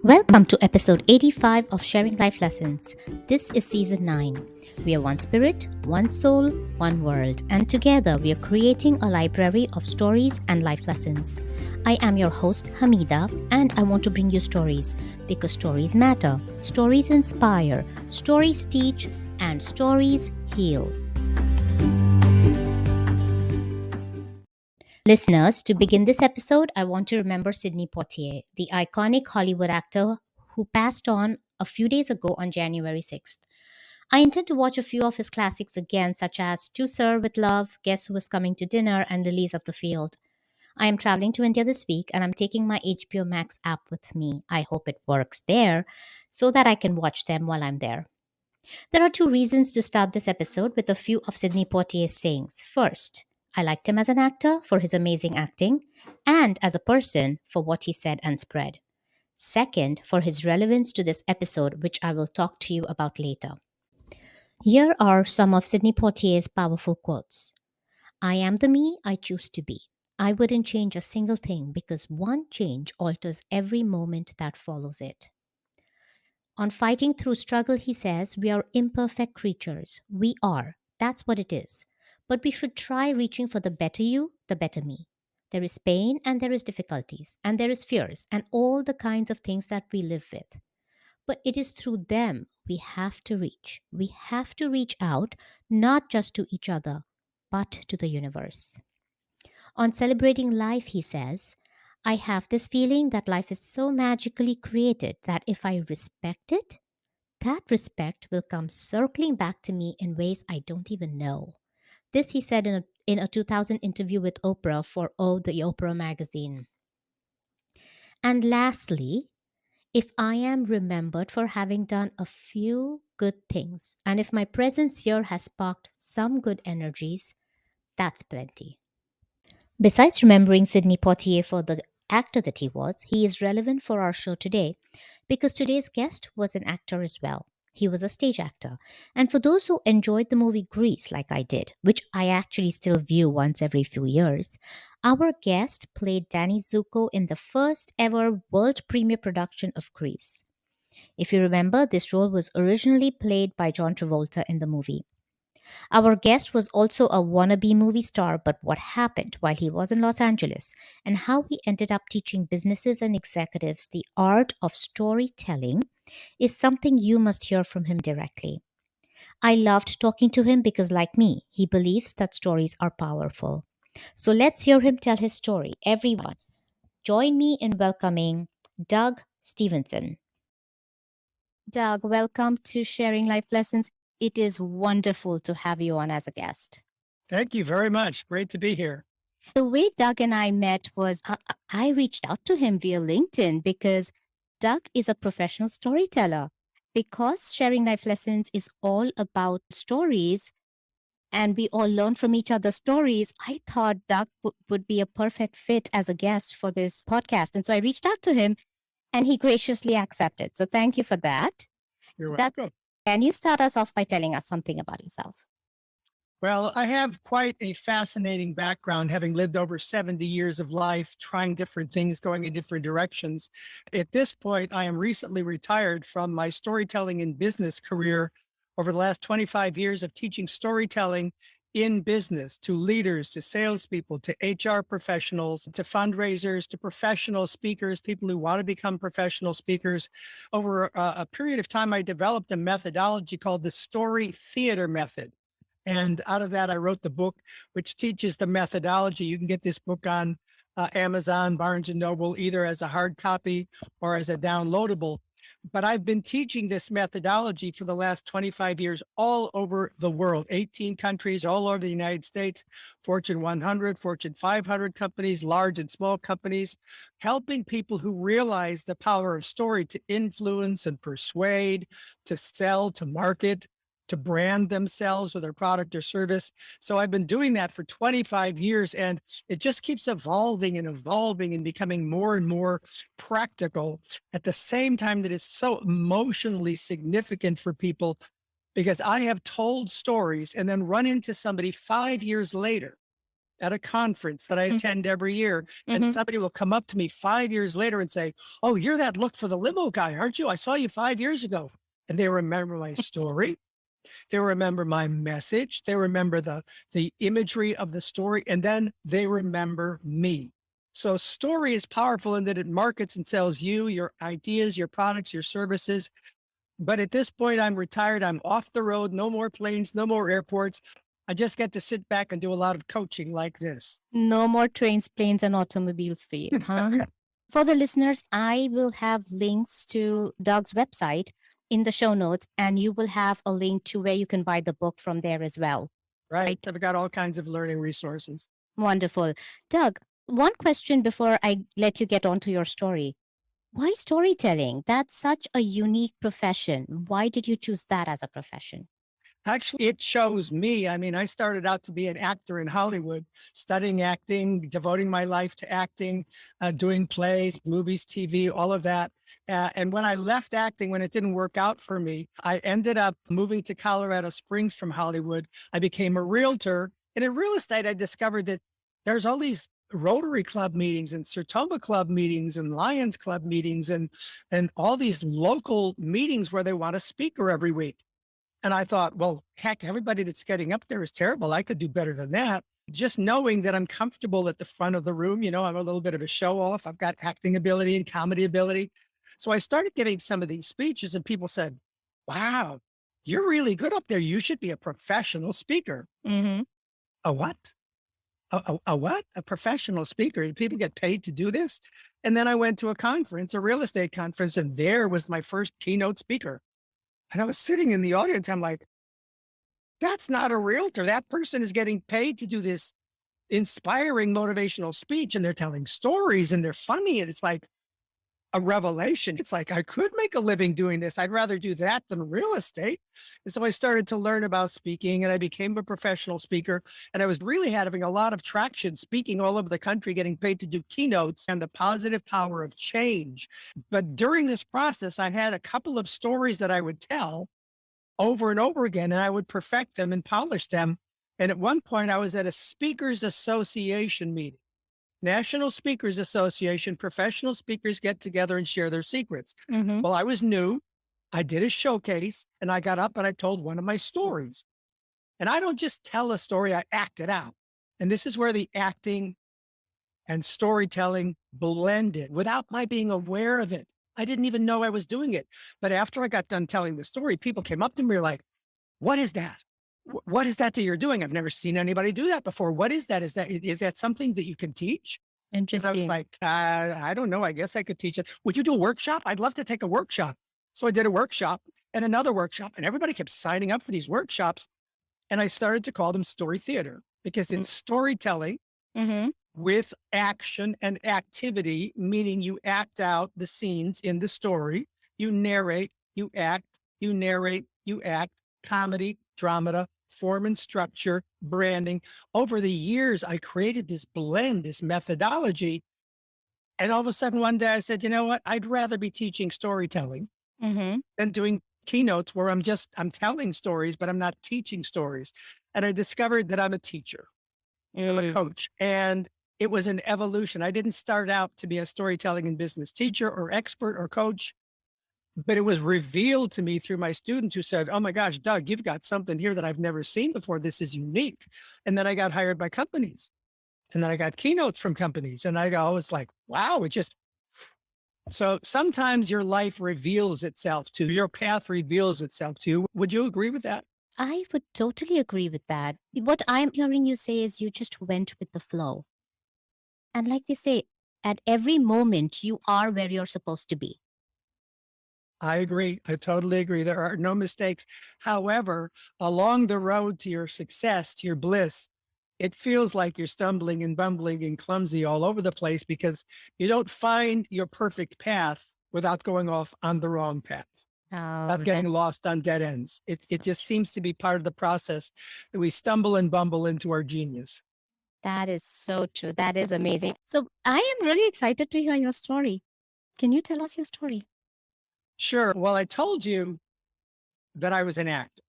Welcome to episode 85 of Sharing Life Lessons. This is season 9. We are one spirit, one soul, one world, and together we are creating a library of stories and life lessons. I am your host, Hamidah, and I want to bring you stories because stories matter, stories inspire, stories teach, and stories heal. Listeners, to begin this episode, I want to remember Sidney Poitier, the iconic Hollywood actor who passed on a few days ago on January 6th. I intend to watch a few of his classics again, such as To Sir with Love, Guess Who is Coming to Dinner, and Lilies of the Field. I am traveling to India this week and I'm taking my HBO Max app with me. I hope it works there so that I can watch them while I'm there. There are two reasons to start this episode with a few of Sidney Poitier's sayings. First, I liked him as an actor for his amazing acting, and as a person for what he said and spread. Second, for his relevance to this episode, which I will talk to you about later. Here are some of Sidney Poitier's powerful quotes. I am the me I choose to be. I wouldn't change a single thing because one change alters every moment that follows it. On fighting through struggle, he says, we are imperfect creatures. We are. That's what it is. But we should try reaching for the better you, the better me. There is pain and there is difficulties and there is fears and all the kinds of things that we live with. But it is through them we have to reach. We have to reach out, not just to each other, but to the universe. On celebrating life, he says, I have this feeling that life is so magically created that if I respect it, that respect will come circling back to me in ways I don't even know. This he said in a 2000 interview with Oprah for the Oprah magazine. And lastly, if I am remembered for having done a few good things, and if my presence here has sparked some good energies, that's plenty. Besides remembering Sidney Poitier for the actor that he is relevant for our show today because today's guest was an actor as well. He was a stage actor. And for those who enjoyed the movie Grease, like I did, which I actually still view once every few years, our guest played Danny Zuko in the first ever world premiere production of Grease. If you remember, this role was originally played by John Travolta in the movie. Our guest was also a wannabe movie star, but what happened while he was in Los Angeles and how he ended up teaching businesses and executives the art of storytelling is something you must hear from him directly. I loved talking to him because, like me, he believes that stories are powerful. So let's hear him tell his story. Everyone, join me in welcoming Doug Stevenson. Doug, welcome to Sharing Life Lessons. It is wonderful to have you on as a guest. Thank you very much. Great to be here. The way Doug and I met was I reached out to him via LinkedIn because Doug is a professional storyteller. Because Sharing Life Lessons is all about stories and we all learn from each other's stories, I thought Doug would be a perfect fit as a guest for this podcast. And so I reached out to him and he graciously accepted. So thank you for that. You're welcome. Can you start us off by telling us something about yourself? Well, I have quite a fascinating background, having lived over 70 years of life, trying different things, going in different directions. At this point, I am recently retired from my storytelling and business career over the last 25 years of teaching storytelling in business to leaders, to salespeople, to HR professionals, to fundraisers, to professional speakers, people who want to become professional speakers. Over a period of time, I developed a methodology called the story theater method. And out of that, I wrote the book, which teaches the methodology. You can get this book on Amazon, Barnes and Noble, either as a hard copy or as a downloadable. But I've been teaching this methodology for the last 25 years all over the world, 18 countries, all over the United States, Fortune 100, Fortune 500 companies, large and small companies, helping people who realize the power of story to influence and persuade, to sell, to market, to brand themselves or their product or service. So I've been doing that for 25 years and it just keeps evolving and becoming more and more practical at the same time that it's so emotionally significant for people because I have told stories and then run into somebody 5 years later at a conference that I attend every year. And somebody will come up to me 5 years later and say, "Oh, you're that look for the limo guy, aren't you? I saw you 5 years ago." And they remember my story. They remember my message. They remember the imagery of the story, and then they remember me. So story is powerful in that it markets and sells you, your ideas, your products, your services. But at this point, I'm retired. I'm off the road. No more planes, no more airports. I just get to sit back and do a lot of coaching like this. No more trains, planes, and automobiles for you, huh? For the listeners, I will have links to Doug's website in the show notes, and you will have a link to where you can buy the book from there as well. Right. I've got all kinds of learning resources. Wonderful. Doug, one question before I let you get on to your story. Why storytelling? That's such a unique profession. Why did you choose that as a profession? Actually, it chose me. I mean, I started out to be an actor in Hollywood, studying acting, devoting my life to acting, doing plays, movies, TV, all of that. And when I left acting, when it didn't work out for me, I ended up moving to Colorado Springs from Hollywood. I became a realtor. And in real estate, I discovered that there's all these Rotary Club meetings and Sertoma Club meetings and Lions Club meetings and all these local meetings where they want a speaker every week. And I thought, well, heck, everybody that's getting up there is terrible. I could do better than that. Just knowing that I'm comfortable at the front of the room, I'm a little bit of a show off. I've got acting ability and comedy ability. So I started giving some of these speeches and people said, "Wow, you're really good up there. You should be a professional speaker." Mm-hmm. A what? A what? A professional speaker? Do people get paid to do this? And then I went to a conference, a real estate conference, and there was my first keynote speaker. And I was sitting in the audience. I'm like, that's not a realtor. That person is getting paid to do this inspiring motivational speech. And they're telling stories and they're funny. And it's like a revelation. It's like, I could make a living doing this. I'd rather do that than real estate. And so I started to learn about speaking and I became a professional speaker. And I was really having a lot of traction speaking all over the country, getting paid to do keynotes and the positive power of change. But during this process, I had a couple of stories that I would tell over and over again, and I would perfect them and polish them. And at one point I was at a speakers association meeting. National Speakers Association, professional speakers get together and share their secrets. Mm-hmm. Well, I was new. I did a showcase and I got up and I told one of my stories. And I don't just tell a story, I act it out. And this is where the acting and storytelling blended without my being aware of it. I didn't even know I was doing it. But after I got done telling the story, people came up to me and were like, "What is that? What is that you're doing? I've never seen anybody do that before. What is that? Is that something that you can teach?" Interesting. And I was like, I don't know. I guess I could teach it. Would you do a workshop? I'd love to take a workshop. So I did a workshop and another workshop, and everybody kept signing up for these workshops. And I started to call them story theater because it's storytelling with action and activity, meaning you act out the scenes in the story. You narrate, you act, you narrate, you act, comedy, dramata, form and structure, branding. Over the years, I created this blend, this methodology. And all of a sudden, one day I said, you know what? I'd rather be teaching storytelling than doing keynotes where I'm telling stories, but I'm not teaching stories. And I discovered that I'm a teacher, I'm a coach. And it was an evolution. I didn't start out to be a storytelling and business teacher or expert or coach. But it was revealed to me through my students who said, "Oh my gosh, Doug, you've got something here that I've never seen before. This is unique." And then I got hired by companies and then I got keynotes from companies and I was like, wow, so sometimes your life reveals itself to you, your path reveals itself to you. Would you agree with that? I would totally agree with that. What I'm hearing you say is you just went with the flow. And like they say, at every moment, you are where you're supposed to be. I agree. I totally agree. There are no mistakes. However, along the road to your success, to your bliss, it feels like you're stumbling and bumbling and clumsy all over the place because you don't find your perfect path without going off on the wrong path, without getting lost on dead ends. It just seems to be part of the process that we stumble and bumble into our genius. That is so true. That is amazing. So I am really excited to hear your story. Can you tell us your story? Sure. Well, I told you that I was an actor.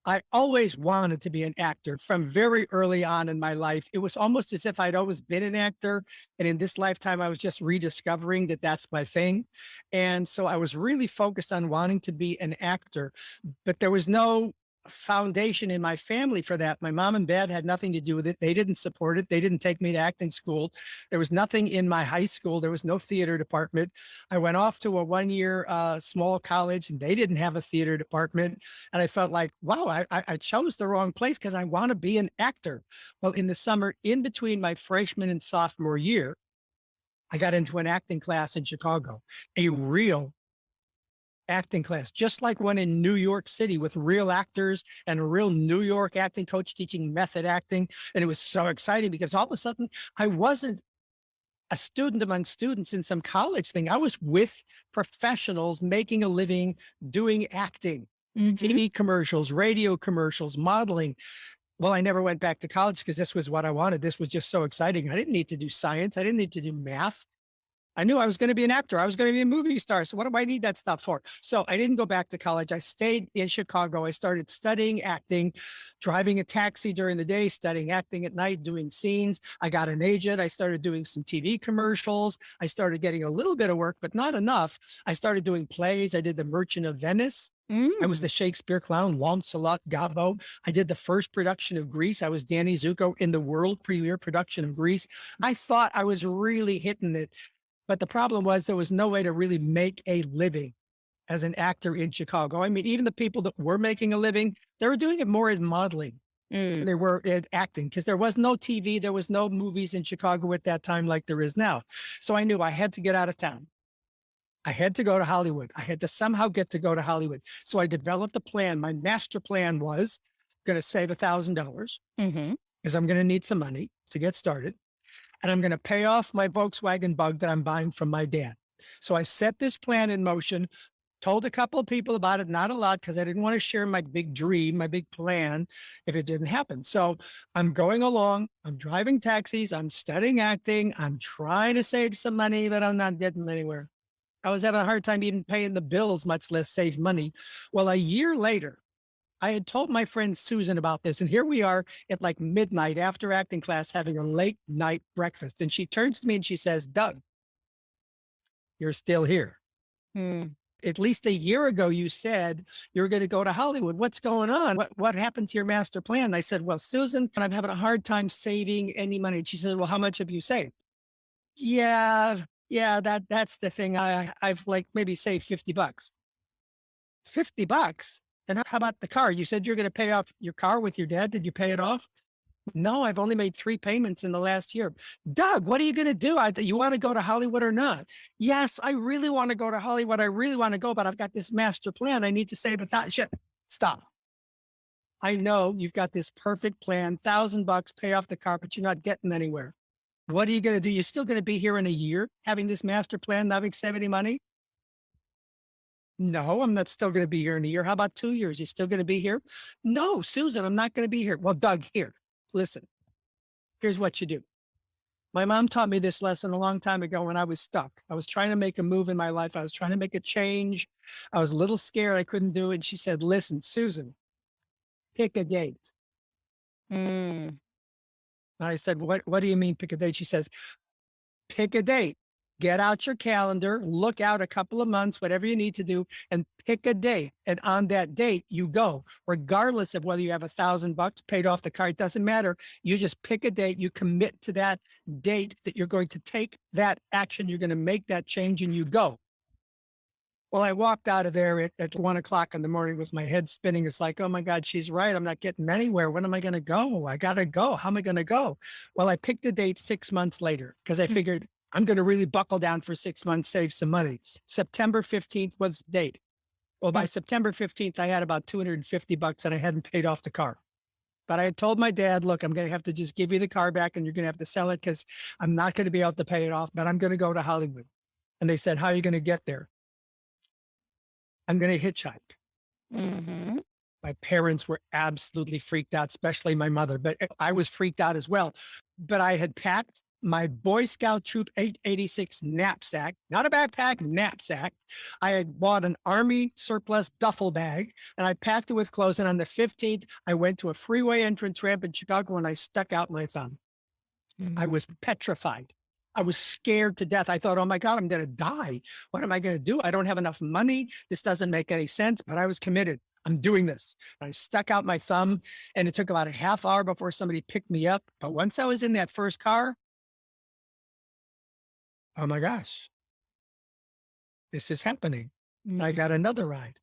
I always wanted to be an actor from very early on in my life. It was almost as if I'd always been an actor. And in this lifetime, I was just rediscovering that that's my thing. And so I was really focused on wanting to be an actor, but there was no foundation in my family for that. My mom and dad had nothing to do with it. They didn't support it. They didn't take me to acting school. There was nothing in my high school. There was no theater department. I went off to a 1 year small college and they didn't have a theater department. And I felt like, wow, I chose the wrong place because I want to be an actor. Well, in the summer, in between my freshman and sophomore year, I got into an acting class in Chicago, a real acting class, just like one in New York City with real actors and a real New York acting coach teaching method acting. And it was so exciting because all of a sudden I wasn't a student among students in some college thing. I was with professionals making a living doing acting, TV commercials, radio commercials, modeling. Well, I never went back to college because this was what I wanted. This was just so exciting. I didn't need to do science. I didn't need to do math. I knew I was going to be an actor. I was going to be a movie star. So what do I need that stuff for? So I didn't go back to college. I stayed in Chicago. I started studying acting, driving a taxi during the day, studying acting at night, doing scenes. I got an agent. I started doing some TV commercials. I started getting a little bit of work, but not enough. I started doing plays. I did The Merchant of Venice. I was the Shakespeare clown, Lancelot Gobbo. I did the first production of Grease. I was Danny Zuko in the world premiere production of Grease. I thought I was really hitting it. But the problem was there was no way to really make a living as an actor in Chicago. I mean, even the people that were making a living, they were doing it more in modeling than they were in acting because there was no TV, there was no movies in Chicago at that time like there is now. So I knew I had to get out of town. I had to go to Hollywood. I had to somehow get to go to Hollywood. So I developed a plan. My master plan was going to save $1,000 because I'm going to need some money to get started. And I'm going to pay off my Volkswagen Bug that I'm buying from my dad. So I set this plan in motion, told a couple of people about it, not a lot, because I didn't want to share my big dream, my big plan, if it didn't happen. So I'm going along, I'm driving taxis, I'm studying acting, I'm trying to save some money, but I'm not getting anywhere. I was having a hard time even paying the bills, much less save money. Well, a year later, I had told my friend Susan about this, and here we are at like midnight after acting class having a late night breakfast. And she turns to me and she says, Doug, you're still here. At least a year ago, you said you were going to go to Hollywood. What's going on? What happened to your master plan? And I said, well, Susan, I'm having a hard time saving any money. And she said, well, how much have you saved? Yeah, that's the thing. I've like maybe saved $50. $50? And how about the car? You said you're going to pay off your car with your dad. Did you pay it off? No, I've only made 3 payments in the last year. Doug, what are you going to do? You want to go to Hollywood or not? Yes, I really want to go to Hollywood. I really want to go, but I've got this master plan. I need to save $1,000. Stop. I know you've got this perfect plan, $1,000, pay off the car, but you're not getting anywhere. What are you going to do? You're still going to be here in a year having this master plan, not having saved any money? No, I'm not still going to be here in a year. How about 2 years? You still going to be here? No, Susan, I'm not going to be here. Well, Doug, here, listen, here's what you do. My mom taught me this lesson a long time ago when I was stuck. I was trying to make a move in my life. I was trying to make a change. I was a little scared. I couldn't do it. And she said, listen, Susan, pick a date. And I said, what do you mean pick a date? She says, pick a date. Get out your calendar, look out a couple of months, whatever you need to do, and pick a date. And on that date, you go, regardless of whether you have $1,000 paid off the car. It doesn't matter. You just pick a date. You commit to that date that you're going to take that action. You're going to make that change and you go. Well, I walked out of there at 1 o'clock in the morning with my head spinning. It's like, oh my God, she's right. I'm not getting anywhere. When am I going to go? I got to go. How am I going to go? Well, I picked a date 6 months later because I figured I'm going to really buckle down for 6 months, save some money. September 15th was the date. Well, by September 15th, I had about $250 and I hadn't paid off the car. But I had told my dad, look, I'm going to have to just give you the car back and you're going to have to sell it because I'm not going to be able to pay it off, but I'm going to go to Hollywood. And they said, how are you going to get there? I'm going to hitchhike. My parents were absolutely freaked out, especially my mother, but I was freaked out as well. But I had packed my Boy Scout Troop 886 knapsack, not a backpack, knapsack. I had bought an Army surplus duffel bag and I packed it with clothes. And on the 15th, I went to a freeway entrance ramp in Chicago and I stuck out my thumb. I was petrified. I was scared to death. I thought, oh my God, I'm going to die. What am I going to do? I don't have enough money. This doesn't make any sense, but I was committed. I'm doing this. I stuck out my thumb and it took about a half hour before somebody picked me up. But once I was in that first car, oh my gosh, this is happening. Mm. I got another ride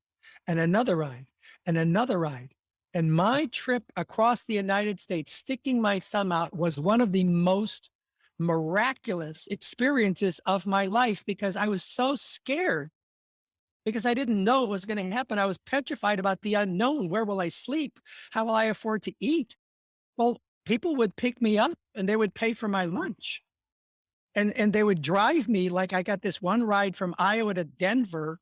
and another ride and another ride. And my trip across the United States, sticking my thumb out, was one of the most miraculous experiences of my life because I was so scared because I didn't know it was going to happen. I was petrified about the unknown. Where will I sleep? How will I afford to eat? Well, people would pick me up and they would pay for my lunch. And they would drive me, like I got this one ride from Iowa to Denver,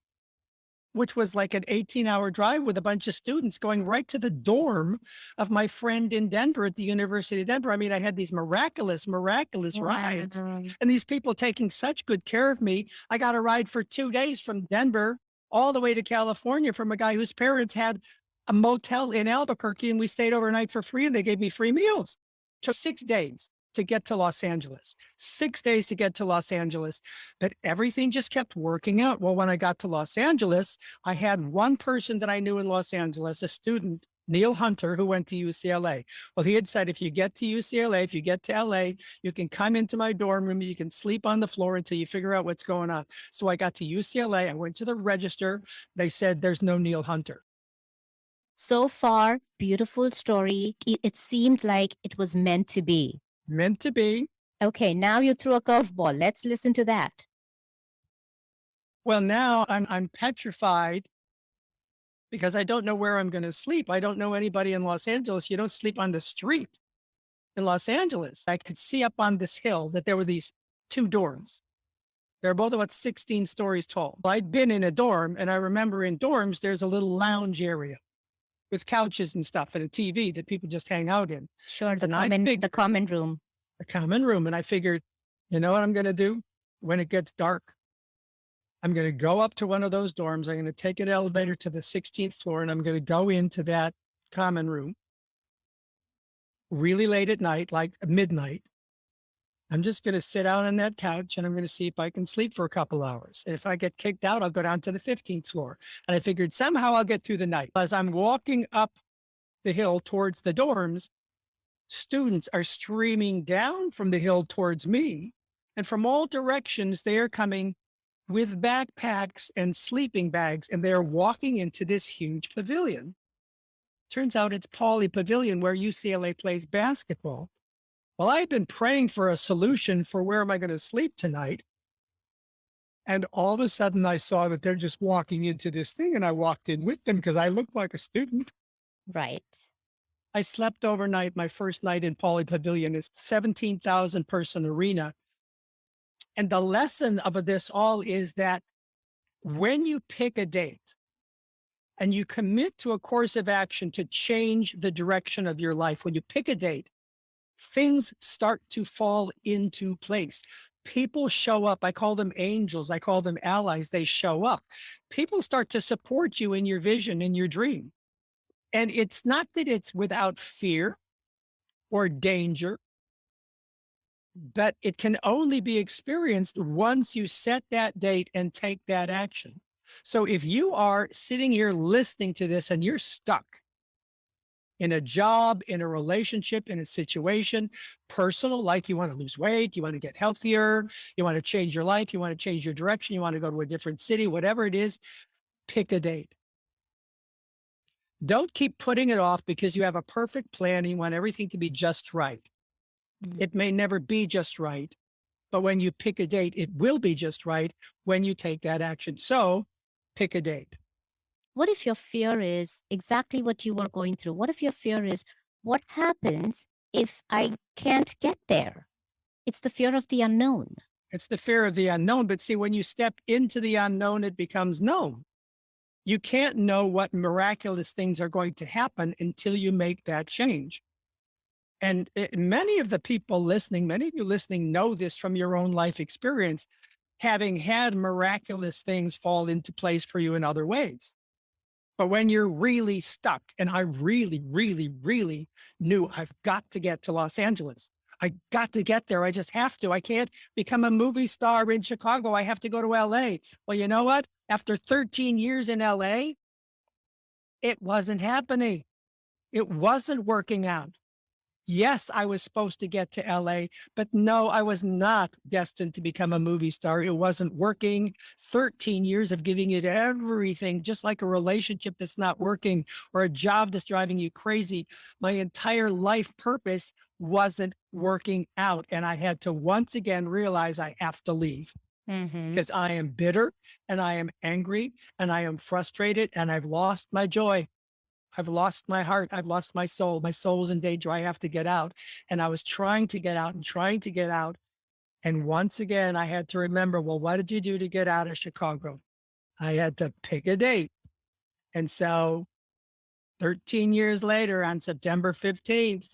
which was like an 18-hour drive with a bunch of students going right to the dorm of my friend in Denver at the University of Denver. I mean, I had these miraculous rides and these people taking such good care of me. I got a ride for 2 days from Denver all the way to California from a guy whose parents had a motel in Albuquerque, and we stayed overnight for free and they gave me free meals. It took 6 days to get to Los Angeles, 6 days to get to Los Angeles, but everything just kept working out. Well, when I got to Los Angeles, I had one person that I knew in Los Angeles, a student, Neil Hunter, who went to UCLA. Well, he had said, if you get to UCLA, if you get to LA, you can come into my dorm room, you can sleep on the floor until you figure out what's going on. So I got to UCLA, I went to the register. They said, there's no Neil Hunter. So far, beautiful story. It seemed like it was meant to be. Meant to be. Okay, now you threw a curveball. Let's listen to that. Well, now I'm petrified because I don't know where I'm going to sleep. I don't know anybody in Los Angeles. You don't sleep on the street in Los Angeles. I could see up on this hill that there were these 2 dorms. They're both about 16 stories tall. I'd been in a dorm, and I remember in dorms, there's a little lounge area with couches and stuff and a TV that people just hang out in. Sure, the common room. A common room. And I figured, you know what I'm going to do when it gets dark? I'm going to go up to one of those dorms. I'm going to take an elevator to the 16th floor and I'm going to go into that common room really late at night, like midnight. I'm just going to sit down on that couch and I'm going to see if I can sleep for a couple hours. And if I get kicked out, I'll go down to the 15th floor. And I figured somehow I'll get through the night. As I'm walking up the hill towards the dorms, students are streaming down from the hill towards me. And from all directions, they are coming with backpacks and sleeping bags, and they're walking into this huge pavilion. Turns out it's Pauley Pavilion where UCLA plays basketball. Well, I'd been praying for a solution for where am I going to sleep tonight. And all of a sudden I saw that they're just walking into this thing and I walked in with them because I looked like a student. Right. I slept overnight. My first night in Pauley Pavilion is 17,000 person arena. And the lesson of this all is that when you pick a date and you commit to a course of action to change the direction of your life, when you pick a date, things start to fall into place. People show up. I call them angels. I call them allies. They show up. People start to support you in your vision, in your dream. And it's not that it's without fear or danger, but it can only be experienced once you set that date and take that action. So if you are sitting here listening to this and you're stuck in a job, in a relationship, in a situation, personal, like you want to lose weight, you want to get healthier, you want to change your life, you want to change your direction, you want to go to a different city, whatever it is, pick a date. Don't keep putting it off because you have a perfect plan and you want everything to be just right. It may never be just right, but when you pick a date, it will be just right when you take that action. So pick a date. What if your fear is exactly what you were going through? What if your fear is, what happens if I can't get there? It's the fear of the unknown. It's the fear of the unknown. But see, when you step into the unknown, it becomes known. You can't know what miraculous things are going to happen until you make that change. And many of the people listening, many of you listening know this from your own life experience, having had miraculous things fall into place for you in other ways. But when you're really stuck, and I really, really, really knew I've got to get to Los Angeles. I got to get there. I just have to. I can't become a movie star in Chicago. I have to go to LA. Well, you know what? After 13 years in LA, it wasn't happening. It wasn't working out. Yes, I was supposed to get to LA, but no, I was not destined to become a movie star. It wasn't working. 13 years of giving it everything, just like a relationship that's not working or a job that's driving you crazy. My entire life purpose wasn't working out. And I had to once again realize I have to leave because I am bitter and I am angry and I am frustrated and I've lost my joy. I've lost my heart. I've lost my soul. My soul's in danger. I have to get out. And I was trying to get out and trying to get out. And once again, I had to remember, well, what did you do to get out of Chicago? I had to pick a date. And so 13 years later, on September 15th,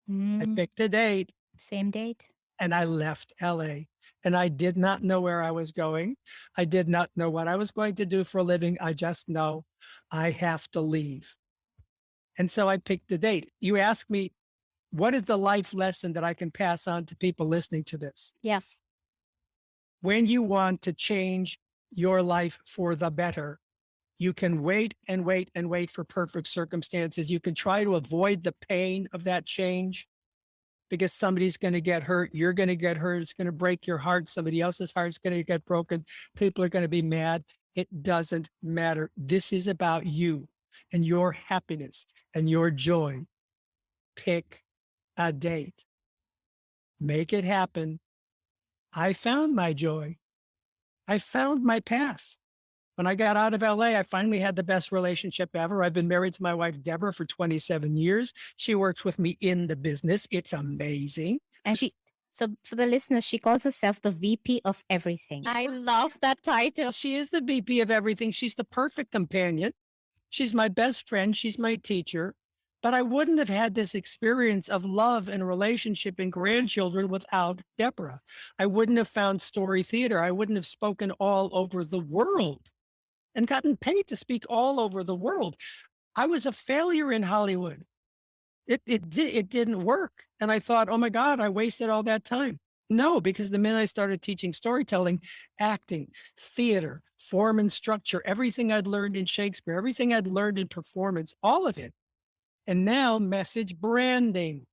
I picked a date. Same date. And I left LA. And I did not know where I was going. I did not know what I was going to do for a living. I just know I have to leave. And so I picked a date. You ask me, what is the life lesson that I can pass on to people listening to this? Yeah. When you want to change your life for the better, you can wait and wait and wait for perfect circumstances. You can try to avoid the pain of that change, because somebody's going to get hurt. You're going to get hurt. It's going to break your heart. Somebody else's heart is going to get broken. People are going to be mad. It doesn't matter. This is about you and your happiness and your joy. Pick a date. Make it happen. I found my joy. I found my path. When I got out of LA, I finally had the best relationship ever. I've been married to my wife, Deborah, for 27 years. She works with me in the business. It's amazing. And so for the listeners, she calls herself the VP of everything. I love that title. She is the VP of everything. She's the perfect companion. She's my best friend. She's my teacher. But I wouldn't have had this experience of love and relationship and grandchildren without Deborah. I wouldn't have found story theater. I wouldn't have spoken all over the world and gotten paid to speak all over the world. I was a failure in Hollywood. It didn't work. And I thought, oh my God, I wasted all that time. No, because the minute I started teaching storytelling, acting, theater, form and structure, everything I'd learned in Shakespeare, everything I'd learned in performance, all of it. And now message branding.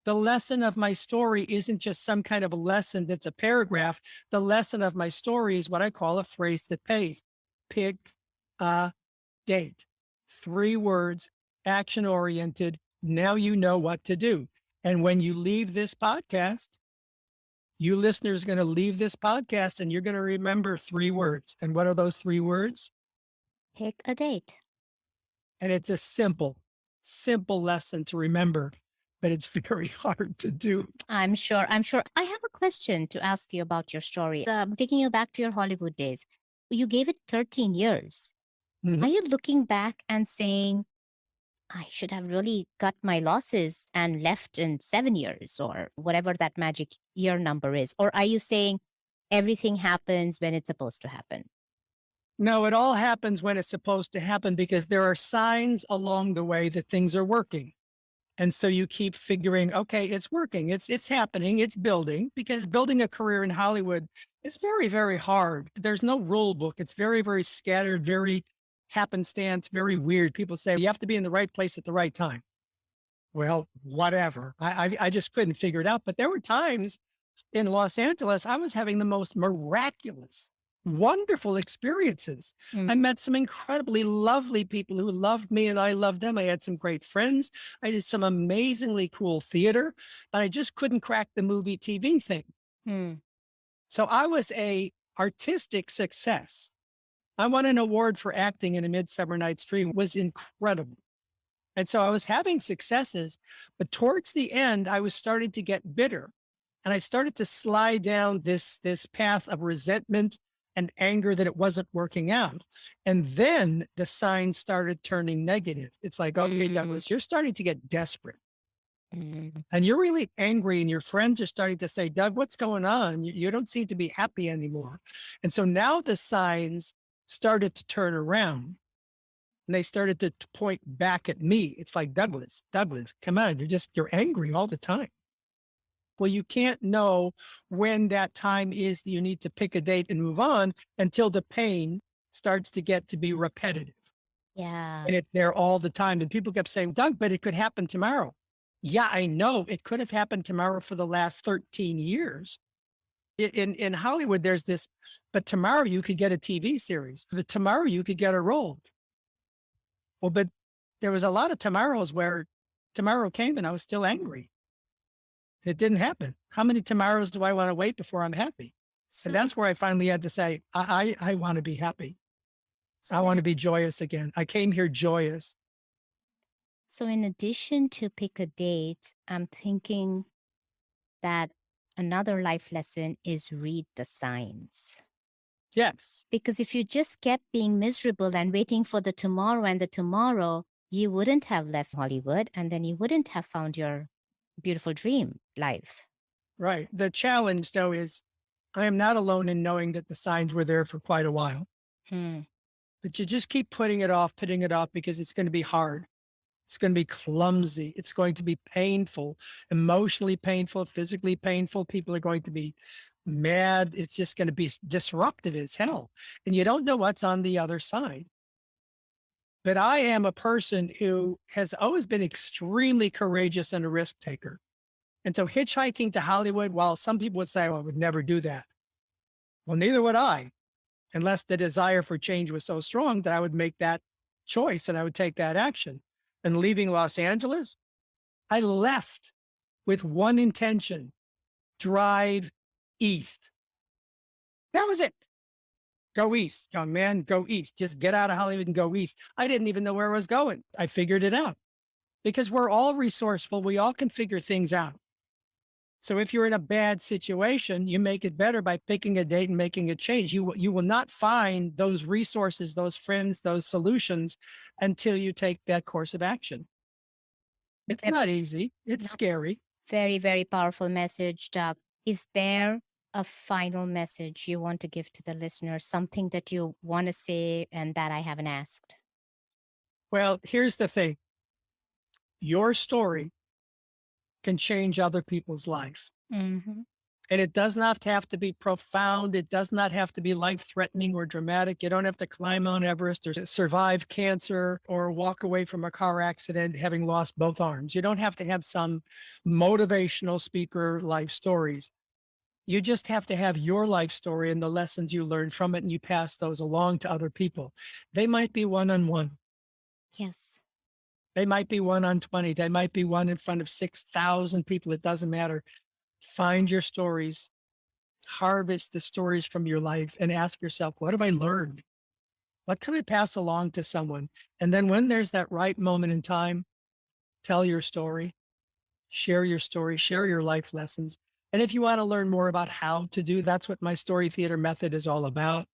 The lesson of my story isn't just some kind of a lesson that's a paragraph. The lesson of my story is what I call a phrase that pays. Pick a date. 3 words, action-oriented. Now you know what to do. And when you leave this podcast, you listeners are going to leave this podcast and you're going to remember 3 words. And what are those 3 words? Pick a date. And it's a simple lesson to remember, but it's very hard to do. I'm sure. I have a question to ask you about your story. Taking you back to your Hollywood days. You gave it 13 years. Mhm. Are you looking back and saying, I should have really cut my losses and left in 7 years or whatever that magic year number is? Or are you saying everything happens when it's supposed to happen? No, it all happens when it's supposed to happen because there are signs along the way that things are working. And so you keep figuring, okay, it's working. It's happening. It's building, because building a career in Hollywood is very, very hard. There's no rule book. It's very, very scattered, very happenstance, very weird. People say you have to be in the right place at the right time. Well, whatever. I just couldn't figure it out. But there were times in Los Angeles, I was having the most miraculous, wonderful experiences. I met some incredibly lovely people who loved me and I loved them. I had some great friends. I did some amazingly cool theater, but I just couldn't crack the movie TV thing. So I was a artistic success. I won an award for acting in A Midsummer Night's Dream. It was incredible. And so I was having successes, but towards the end, I was starting to get bitter. And I started to slide down this path of resentment and anger that it wasn't working out. And then the signs started turning negative. It's like, okay, Douglas, you're starting to get desperate. And you're really angry, and your friends are starting to say, Doug, what's going on? You don't seem to be happy anymore. And so now the signs started to turn around, and they started to point back at me. It's like, Douglas, come on. You're angry all the time. Well, you can't know when that time is that you need to pick a date and move on until the pain starts to get to be repetitive. Yeah. And it's there all the time. And people kept saying, Doug, but it could happen tomorrow. Yeah, I know it could have happened tomorrow for the last 13 years. In Hollywood, there's this, but tomorrow you could get a TV series, but tomorrow you could get a role. Well, but there was a lot of tomorrows where tomorrow came and I was still angry. It didn't happen. How many tomorrows do I want to wait before I'm happy? So, And that's where I finally had to say, I want to be happy. I want to be joyous again. I came here joyous. so in addition to pick a date, I'm thinking that another life lesson is read the signs. Yes. Because if you just kept being miserable and waiting for the tomorrow, you wouldn't have left Hollywood, and then you wouldn't have found your beautiful dream life. Right. The challenge, though, is I am not alone in knowing that the signs were there for quite a while. But you just keep putting it off because it's going to be hard. It's going to be clumsy. It's going to be painful, emotionally painful, physically painful. People are going to be mad. It's just going to be disruptive as hell. And you don't know what's on the other side. But I am a person who has always been extremely courageous and a risk taker. And so hitchhiking to Hollywood, while some people would say, well, I would never do that. Well, neither would I, unless the desire for change was so strong that I would make that choice and I would take that action. And leaving Los Angeles, I left with one intention: drive east. That was it. Go east, young man, go east. Just get out of Hollywood and go east. I didn't even know where I was going. I figured it out because we're all resourceful. We all can figure things out. So if you're in a bad situation, you make it better by picking a date and making a change. You will not find those resources, those friends, those solutions until you take that course of action. It's not easy. It's scary. Very, very powerful message, Doug. Is there a final message you want to give to the listeners? Something that you want to say and that I haven't asked? Well, here's the thing. Your story can change other people's life. Mm-hmm. And it does not have to be profound. It does not have to be life-threatening or dramatic. You don't have to climb Mount Everest or survive cancer or walk away from a car accident having lost both arms. You don't have to have some motivational speaker life stories. You just have to have your life story and the lessons you learned from it, and you pass those along to other people. They might be one-on-one. Yes. They might be 1 on 20. They might be one in front of 6,000 people. It doesn't matter. Find your stories, harvest the stories from your life, and ask yourself, what have I learned? What can I pass along to someone? And then when there's that right moment in time, tell your story, share your life lessons. And if you want to learn more about how to do, that's what my story theater method is all about.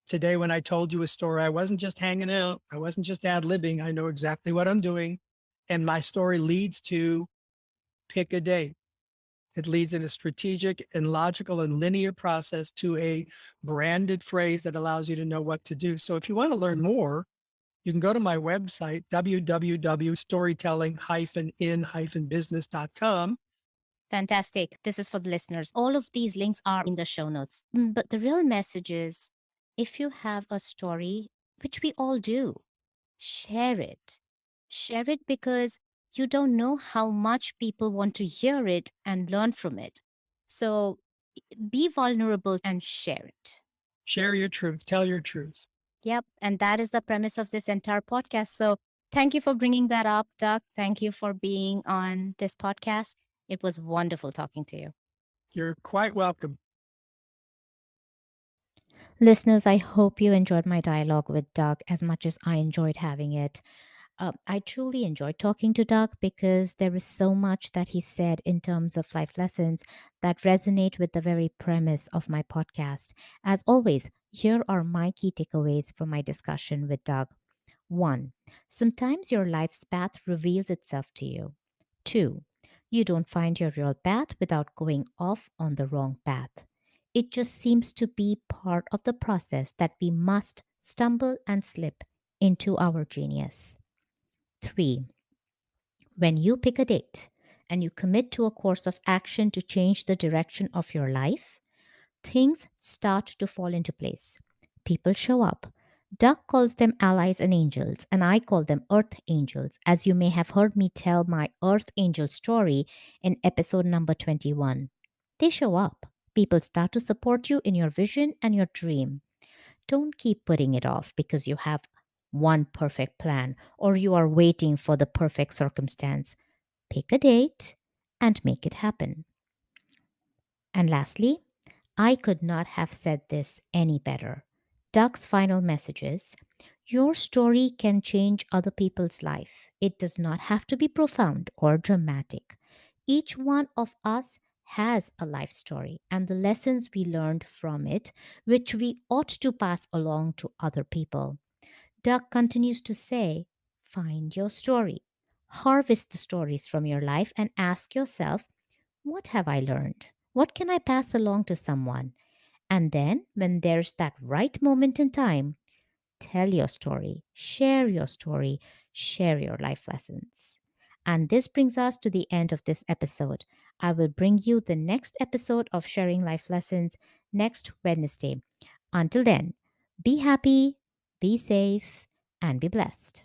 Today, when I told you a story, I wasn't just hanging out. I wasn't just ad-libbing. I know exactly what I'm doing. And my story leads to pick a date. It leads in a strategic and logical and linear process to a branded phrase that allows you to know what to do. So if you want to learn more, you can go to my website, www.storytelling-in-business.com. Fantastic. This is for the listeners. All of these links are in the show notes. But the real message is, if you have a story, which we all do, share it. Share it because you don't know how much people want to hear it and learn from it. So be vulnerable and share it. Share your truth. Tell your truth. Yep. And that is the premise of this entire podcast. So thank you for bringing that up, Doug. Thank you for being on this podcast. It was wonderful talking to you. You're quite welcome. Listeners, I hope you enjoyed my dialogue with Doug as much as I enjoyed having it. I truly enjoyed talking to Doug because there is so much that he said in terms of life lessons that resonate with the very premise of my podcast. As always, here are my key takeaways from my discussion with Doug. 1. Sometimes your life's path reveals itself to you. 2. You don't find your real path without going off on the wrong path. It just seems to be part of the process that we must stumble and slip into our genius. 3. When you pick a date and you commit to a course of action to change the direction of your life, things start to fall into place. People show up. Doug calls them allies and angels, and I call them earth angels, as you may have heard me tell my earth angel story in episode number 21. They show up. People start to support you in your vision and your dream. Don't keep putting it off because you have one perfect plan or you are waiting for the perfect circumstance. Pick a date and make it happen. And lastly, I could not have said this any better. Doug's final message is: your story can change other people's life. It does not have to be profound or dramatic. Each one of us has a life story and the lessons we learned from it, which we ought to pass along to other people. Doug continues to say, find your story. Harvest the stories from your life and ask yourself, what have I learned? What can I pass along to someone? And then, when there's that right moment in time, tell your story, share your life lessons. And this brings us to the end of this episode. I will bring you the next episode of Sharing Life Lessons next Wednesday. Until then, be happy, be safe, and be blessed.